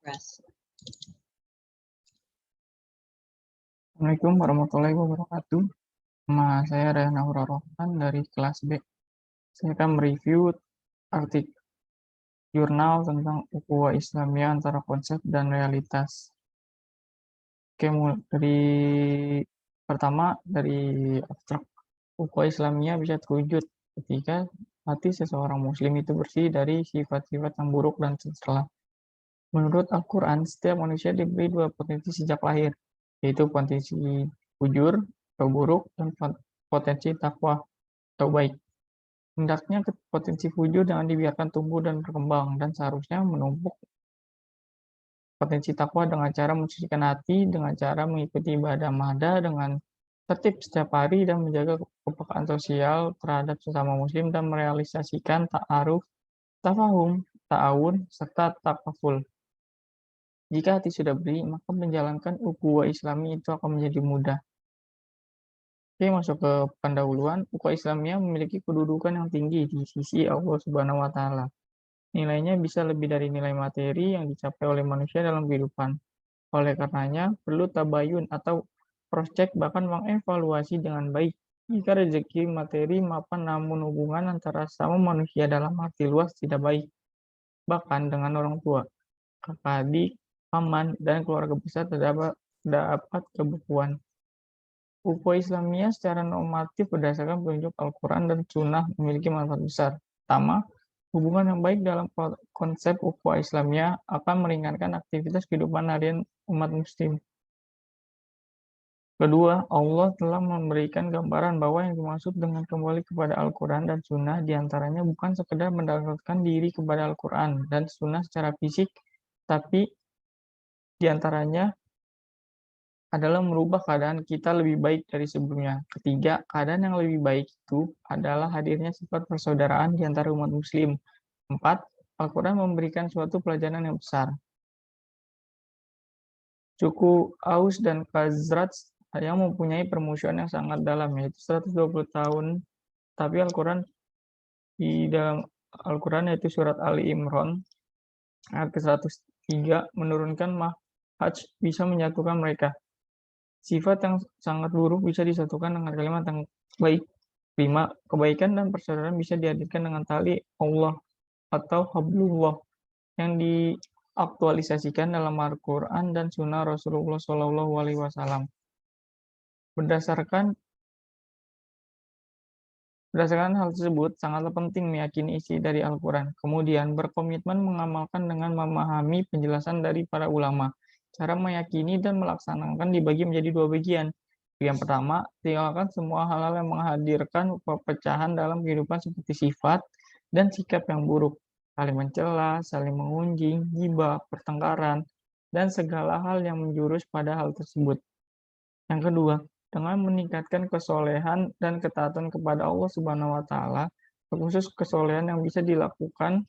Press. Assalamualaikum warahmatullahi wabarakatuh. Nama saya Rayhan Rohman dari kelas B. Saya akan mereview artikel jurnal tentang ukhuwah Islamiyah antara konsep dan realitas. Oke, dari abstrak. Ukhuwah Islamiyah bisa terwujud ketika hati seseorang muslim itu bersih dari sifat-sifat yang buruk dan tercela. Menurut Al-Quran, setiap manusia diberi dua potensi sejak lahir, yaitu potensi fujur atau buruk dan potensi takwa atau baik. Hendaknya potensi fujur jangan dibiarkan tumbuh dan berkembang, dan seharusnya menumpuk potensi takwa dengan cara mensucikan hati, dengan cara mengikuti ibadah mada dengan tertib setiap hari dan menjaga kepekaan sosial terhadap sesama muslim dan merealisasikan ta'aruf, tafahum, ta'awun, serta takaful. Jika hati sudah bersih, maka menjalankan ukhuwah Islami itu akan menjadi mudah. Oke, masuk ke pendahuluan. Ukhuwah Islamiyah memiliki kedudukan yang tinggi di sisi Allah Subhanahu wa Ta'ala. Nilainya bisa lebih dari nilai materi yang dicapai oleh manusia dalam kehidupan. Oleh karenanya, perlu tabayun atau cross-check bahkan mengevaluasi dengan baik. Jika rezeki materi mapan namun hubungan antara sama manusia dalam arti luas tidak baik, bahkan dengan orang tua, kakak adik, paman, dan keluarga besar terdapat kebukuan. Ukhuwah Islamiyah secara normatif berdasarkan petunjuk Al-Quran dan Sunnah memiliki manfaat besar. Pertama, hubungan yang baik dalam konsep ukhuwah Islamiyah akan meringankan aktivitas kehidupan harian umat muslim. Kedua, Allah telah memberikan gambaran bahwa yang dimaksud dengan kembali kepada Al-Quran dan Sunnah diantaranya bukan sekedar mendekatkan diri kepada Al-Quran dan Sunnah secara fisik, tapi diantaranya adalah merubah keadaan kita lebih baik dari sebelumnya. Ketiga, keadaan yang lebih baik itu adalah hadirnya sifat persaudaraan di antara umat muslim. Empat, Al-Quran memberikan suatu pelajaran yang besar. Suku Aus dan Khazraj yang mempunyai permusuhan yang sangat dalam, yaitu 120 tahun. Tapi di dalam Al-Quran yaitu surat Ali Imran ayat ke-103 menurunkan mahaj bisa menyatukan mereka. Sifat yang sangat buruk bisa disatukan dengan kalimat yang baik. 5. Kebaikan dan persaudaraan bisa dihadirkan dengan tali Allah atau hablullah yang diaktualisasikan dalam Al-Quran dan Sunnah Rasulullah SAW. Berdasarkan hal tersebut, sangatlah penting meyakini isi dari Al-Quran. Kemudian berkomitmen mengamalkan dengan memahami penjelasan dari para ulama. Cara meyakini dan melaksanakan dibagi menjadi dua bagian. Yang pertama, tinggalkan semua hal-hal yang menghadirkan perpecahan dalam kehidupan seperti sifat dan sikap yang buruk, saling mencela, saling mengunjing, ghibah, pertengkaran, dan segala hal yang menjurus pada hal tersebut. Yang kedua, dengan meningkatkan kesolehan dan ketaatan kepada Allah Subhanahu wa Ta'ala, terkhusus kesolehan yang bisa dilakukan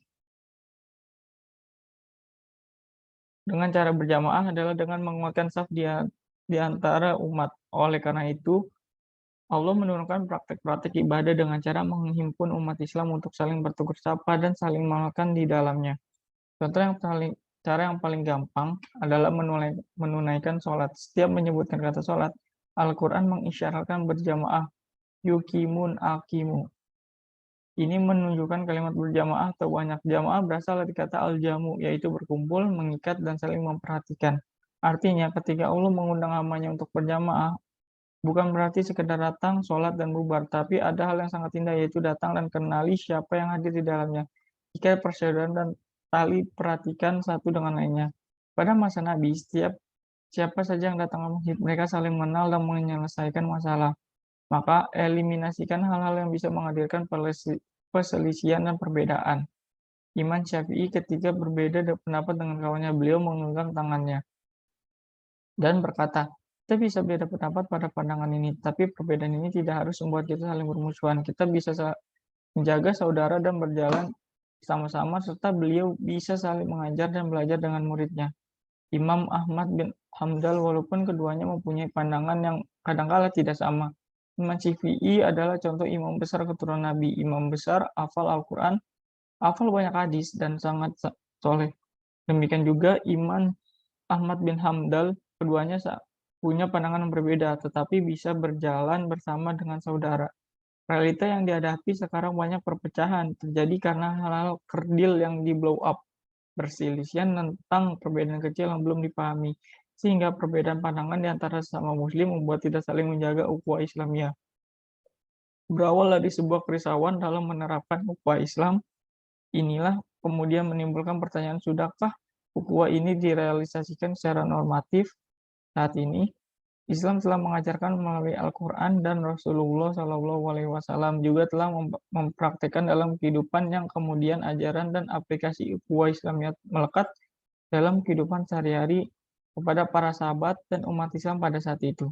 dengan cara berjamaah adalah dengan menguatkan saf di antara umat. Oleh karena itu, Allah menurunkan praktek-praktek ibadah dengan cara menghimpun umat Islam untuk saling bertukar sapa dan saling memakan di dalamnya. Cara yang paling gampang adalah menunaikan sholat. Setiap menyebutkan kata sholat, Al-Quran mengisyaratkan berjamaah, yukimun akimu. Ini menunjukkan kalimat berjamaah atau banyak. Jamaah berasal dari kata al-jamu, yaitu berkumpul, mengikat, dan saling memperhatikan. Artinya, ketika Allah mengundang hambanya untuk berjamaah, bukan berarti sekedar datang, sholat, dan bubar, tapi ada hal yang sangat indah, yaitu datang dan kenali siapa yang hadir di dalamnya. Jika persaudaraan dan tali perhatikan satu dengan lainnya. Pada masa Nabi, siapa saja yang datang ke masjid, mereka saling mengenal dan menyelesaikan masalah. Maka eliminasikan hal-hal yang bisa menghadirkan perselisihan dan perbedaan. Imam Syafi'i ketika berbeda pendapat dengan kawannya, beliau menggenggam tangannya dan berkata, kita bisa beda pendapat pada pandangan ini, tapi perbedaan ini tidak harus membuat kita saling bermusuhan. Kita bisa menjaga saudara dan berjalan sama-sama, serta beliau bisa saling mengajar dan belajar dengan muridnya. Imam Ahmad bin Hanbal, walaupun keduanya mempunyai pandangan yang kadangkala tidak sama. Imam Syafi'i adalah contoh imam besar keturunan Nabi. Imam besar, hafal Al-Quran, hafal banyak hadis, dan sangat soleh. Demikian juga Iman Ahmad bin Hamdal, keduanya punya pandangan yang berbeda, tetapi bisa berjalan bersama dengan saudara. Realita yang dihadapi sekarang banyak perpecahan, terjadi karena hal-hal kerdil yang di-blow up, perselisihan tentang perbedaan kecil yang belum dipahami, sehingga perbedaan pandangan di antara sesama muslim membuat tidak saling menjaga ukhuwah Islamiyah. Berawal dari sebuah kerisauan dalam menerapkan ukhuwah Islam, inilah kemudian menimbulkan pertanyaan, sudahkah ukhuwah ini direalisasikan secara normatif? Saat ini, Islam telah mengajarkan melalui Al-Quran dan Rasulullah SAW juga telah mempraktikkan dalam kehidupan yang kemudian ajaran dan aplikasi ukhuwah Islamiyah melekat dalam kehidupan sehari-hari kepada para sahabat dan umat Islam pada saat itu.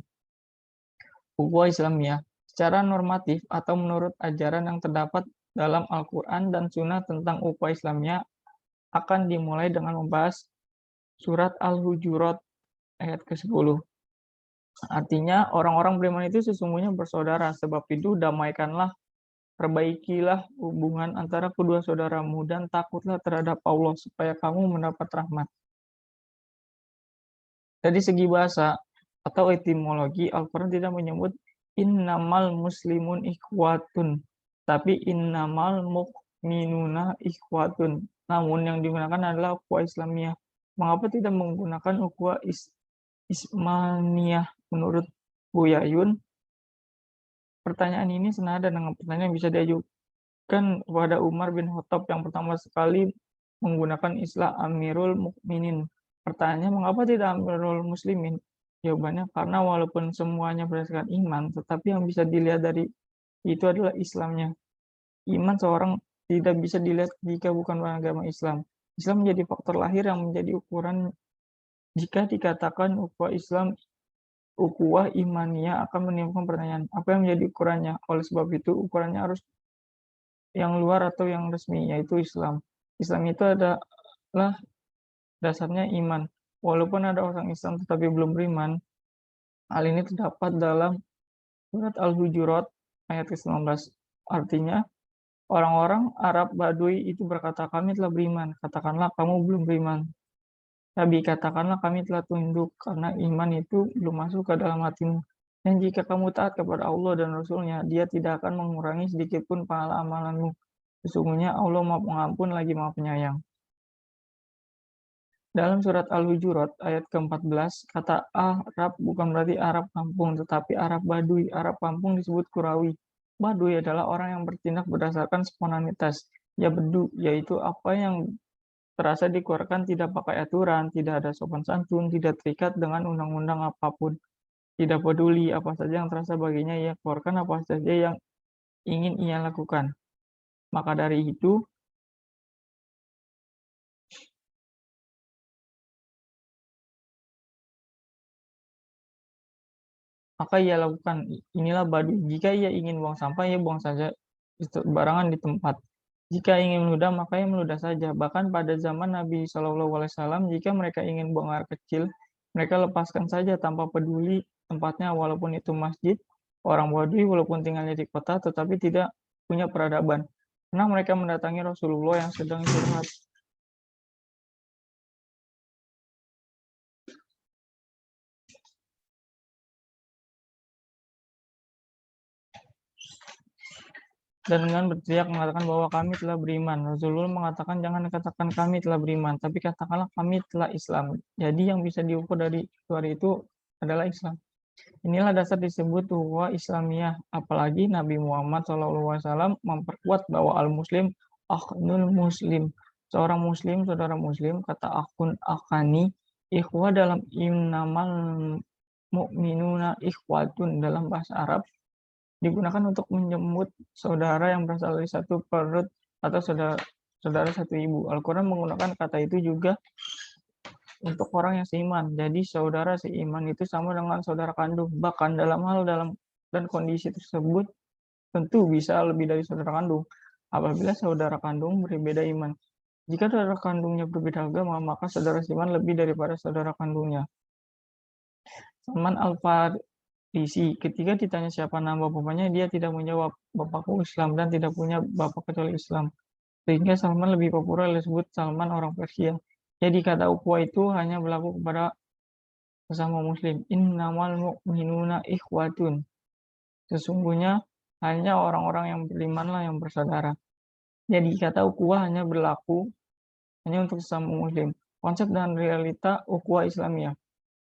Ukhuwah Islamiyah secara normatif atau menurut ajaran yang terdapat dalam Al-Quran dan Sunnah tentang ukhuwah Islamiyah akan dimulai dengan membahas surat Al-Hujurat ayat ke-10. Artinya orang-orang beriman itu sesungguhnya bersaudara, sebab itu damaikanlah, perbaikilah hubungan antara kedua saudaramu dan takutlah terhadap Allah supaya kamu mendapat rahmat. Dari segi bahasa atau etimologi, Al-Quran tidak menyebut innamal muslimun ikhwatun, tapi innamal mu'minuna ikhwatun. Namun yang digunakan adalah ukhuwah Islamiyah. Mengapa tidak menggunakan ukhuwah Ismaniyah? Menurut Buyayun, pertanyaan ini senada dengan pertanyaan yang bisa diajukan kepada Umar bin Khattab yang pertama sekali menggunakan istilah Amirul Mukminin. Pertanyaannya, mengapa tidak Amirul Muslimin? Jawabannya, karena walaupun semuanya berdasarkan iman, tetapi yang bisa dilihat dari itu adalah Islamnya. Iman seorang tidak bisa dilihat jika bukan beragama Islam. Islam menjadi faktor lahir yang menjadi ukuran. Jika dikatakan ukhuwah Islam, ukhuwah imaniyah akan menimbulkan pertanyaan, apa yang menjadi ukurannya? Oleh sebab itu, ukurannya harus yang luar atau yang resmi, yaitu Islam. Islam itu adalah dasarnya iman. Walaupun ada orang Islam tetapi belum beriman, hal ini terdapat dalam surat Al-Hujurat ayat ke-19. Artinya, orang-orang Arab Badui itu berkata, kami telah beriman. Katakanlah, kamu belum beriman. Nabi, katakanlah, kami telah tunduk, karena iman itu belum masuk ke dalam hatimu. Dan jika kamu taat kepada Allah dan Rasul-Nya, Dia tidak akan mengurangi sedikit pun pahala amalanmu. Sesungguhnya Allah Maha Pengampun lagi Maha Penyayang. Dalam surat Al-Hujurat ayat ke-14, kata Arab bukan berarti Arab kampung, tetapi Arab Badui. Arab kampung disebut Qurawi. Badui adalah orang yang bertindak berdasarkan spontanitas. Ya bedu, yaitu apa yang terasa dikeluarkan tidak pakai aturan, tidak ada sopan santun, tidak terikat dengan undang-undang apapun. Tidak peduli apa saja yang terasa baginya, ia keluarkan apa saja yang ingin ia lakukan. Maka dari itu, maka ia lakukan. Inilah Badui. Jika ia ingin buang sampah, ia buang saja barangan di tempat. Jika ingin meludah, maka ia meludah saja. Bahkan pada zaman Nabi SAW, jika mereka ingin buang air kecil, mereka lepaskan saja tanpa peduli tempatnya, walaupun itu masjid. Orang Badui walaupun tinggalnya di kota, tetapi tidak punya peradaban. Karena mereka mendatangi Rasulullah yang sedang curhat. Dan dengan berteriak mengatakan bahwa kami telah beriman. Rasulullah mengatakan, jangan katakan kami telah beriman, tapi katakanlah kami telah Islam. Jadi yang bisa diukur dari luar itu adalah Islam. Inilah dasar disebut ukhuwah Islamiyah. Apalagi Nabi Muhammad SAW memperkuat bahwa al-muslim akhnul muslim. Seorang muslim, saudara muslim, kata akhun akhani, ikhwah dalam innamal mu'minuna ikhwatun dalam bahasa Arab digunakan untuk menyebut saudara yang berasal dari satu perut atau saudara satu ibu. Al-Quran menggunakan kata itu juga untuk orang yang seiman. Jadi saudara seiman itu sama dengan saudara kandung. Bahkan dalam dan kondisi tersebut tentu bisa lebih dari saudara kandung. Apabila saudara kandung berbeda iman. Jika saudara kandungnya berbeda agama, maka saudara seiman lebih daripada saudara kandungnya. Salman Al-Farisi, ketika ditanya siapa nama bapaknya, dia tidak menjawab, bapakku Islam, dan tidak punya bapak kecuali Islam. Sehingga Salman lebih populer disebut Salman orang Persia. Jadi kata ukhuwah itu hanya berlaku kepada sesama muslim. Innamal mu'minuna ikhwatun. Sesungguhnya hanya orang-orang yang berimanlah yang bersaudara. Jadi kata ukhuwah hanya berlaku hanya untuk sesama muslim. Konsep dan realita ukhuwah Islamiyah.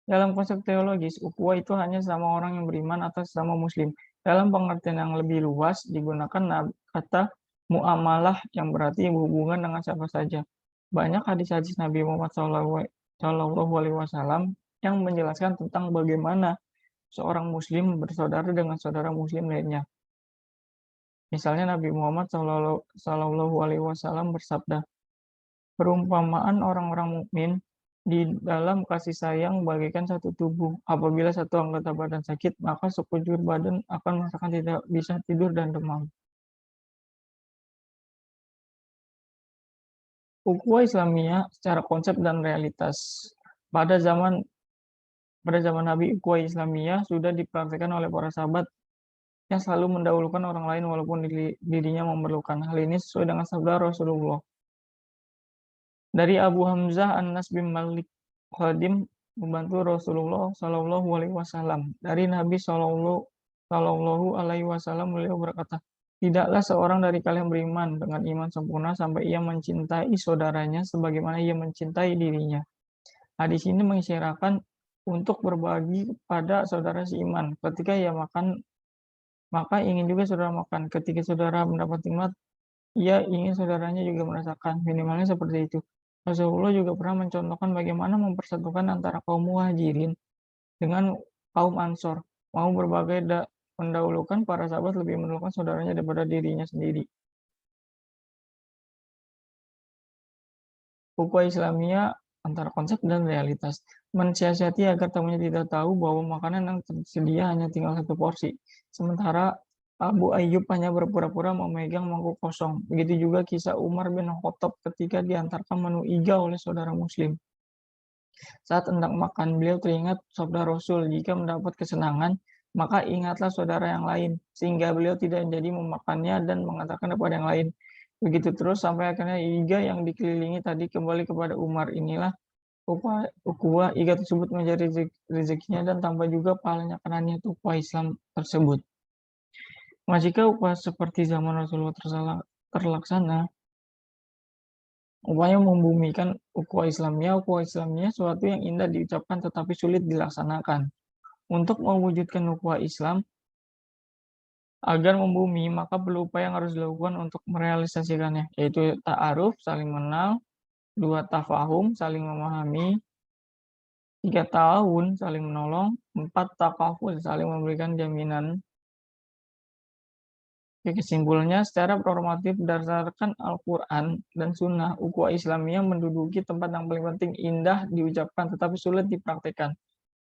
Dalam konsep teologis, ukhuwah itu hanya sama orang yang beriman atau sesama muslim. Dalam pengertian yang lebih luas, digunakan kata muamalah yang berarti hubungan dengan siapa saja. Banyak hadis-hadis Nabi Muhammad SAW yang menjelaskan tentang bagaimana seorang muslim bersaudara dengan saudara muslim lainnya. Misalnya Nabi Muhammad SAW bersabda, perumpamaan orang-orang mukmin di dalam kasih sayang bagaikan satu tubuh. Apabila satu anggota badan sakit, maka sekujur badan akan merasakan tidak bisa tidur dan demam. Ukhuwah Islamiyah secara konsep dan realitas. Pada zaman Nabi, ukhuwah Islamiyah sudah dipraktikkan oleh para sahabat yang selalu mendahulukan orang lain walaupun dirinya memerlukan. Hal ini sesuai dengan sabda Rasulullah. Dari Abu Hamzah An-Nas bin Malik Khadim membantu Rasulullah Shallallahu Alaihi Wasallam. Dari Nabi Shallallahu Alaihi Wasallam beliau berkata, tidaklah seorang dari kalian beriman dengan iman sempurna sampai ia mencintai saudaranya sebagaimana ia mencintai dirinya. Hadis ini mengisyaratkan untuk berbagi pada saudara seiman. Ketika ia makan, maka ingin juga saudara makan. Ketika saudara mendapat nikmat, ia ingin saudaranya juga merasakan. Minimalnya seperti itu. Rasulullah juga pernah mencontohkan bagaimana mempersatukan antara kaum muhajirin dengan kaum ansor. Mau berbagai mendahulukan para sahabat lebih mendahulukan saudaranya daripada dirinya sendiri. Ukhuwah Islamiyah antara konsep dan realitas. Mensiasati agar tamunya tidak tahu bahwa makanan yang tersedia hanya tinggal satu porsi. Sementara Abu Ayyub hanya berpura-pura memegang mangkuk kosong. Begitu juga kisah Umar bin Khattab ketika diantarkan menu iga oleh saudara muslim. Saat hendak makan, beliau teringat sabda Rasul, jika mendapat kesenangan, maka ingatlah saudara yang lain, sehingga beliau tidak jadi memakannya dan mengatakan kepada yang lain. Begitu terus sampai akhirnya iga yang dikelilingi tadi kembali kepada Umar. Inilah ukhuwah iga tersebut menjadi rezekinya dan tambah juga pahalanya karena niat ukhuwah Islam tersebut. Nah, jika upah seperti zaman Rasulullah terlaksana, upaya membumikan ukhuwah Islamiyah suatu yang indah diucapkan tetapi sulit dilaksanakan. Untuk mewujudkan ukhuwah Islam, agar membumi, maka perlu upaya yang harus dilakukan untuk merealisasikannya, yaitu ta'aruf, saling mengenal, 2 tafahum, saling memahami, 3 ta'awun, saling menolong, 4 takaful, saling memberikan jaminan. Kesimpulannya, secara normatif berdasarkan Al-Quran dan Sunnah, ukhuwah Islamiyah menduduki tempat yang paling penting, indah diucapkan tetapi sulit dipraktikkan.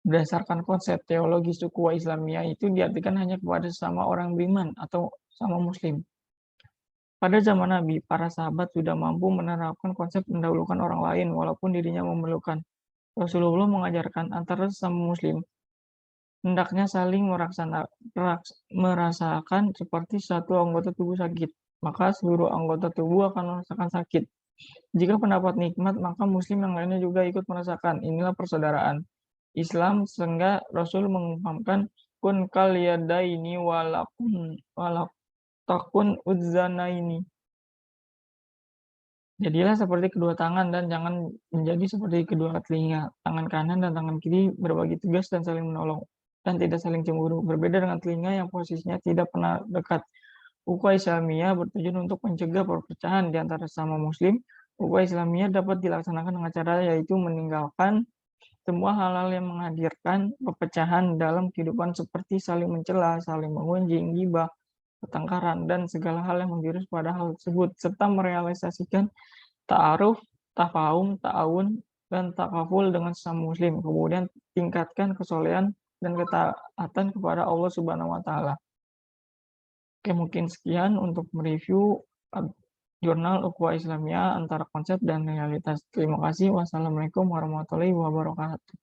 Berdasarkan konsep teologis ukhuwah Islamiyah itu diartikan hanya kepada sesama orang beriman atau sama muslim. Pada zaman Nabi, para sahabat sudah mampu menerapkan konsep mendahulukan orang lain walaupun dirinya memerlukan. Rasulullah mengajarkan antara sesama muslim hendaknya saling merasakan seperti satu anggota tubuh sakit, maka seluruh anggota tubuh akan merasakan sakit. Jika pendapat nikmat, maka muslim yang lainnya juga ikut merasakan. Inilah persaudaraan Islam, sehingga Rasul mengumpamkan kun kal yadaini walakun udzanaini. Jadilah seperti kedua tangan dan jangan menjadi seperti kedua telinga. Tangan kanan dan tangan kiri berbagi tugas dan saling menolong dan tidak saling cemburu. Berbeda dengan telinga yang posisinya tidak pernah dekat. Ukhuwah Islamiyah bertujuan untuk mencegah perpecahan di antara sesama muslim. Ukhuwah Islamiyah dapat dilaksanakan dengan cara yaitu meninggalkan semua hal-hal yang menghadirkan perpecahan dalam kehidupan seperti saling mencela, saling mengunjing, ghibah, pertengkaran, dan segala hal yang menjurus pada hal tersebut, serta merealisasikan ta'aruf, tafahum, ta'awun, dan takaful dengan sesama muslim. Kemudian tingkatkan kesolehan dan ketaatan kepada Allah Subhanahu wa Ta'ala. Oke, mungkin sekian untuk mereview jurnal ukhuwah Islamiyah antara konsep dan realitas. Terima kasih. Wassalamualaikum warahmatullahi wabarakatuh.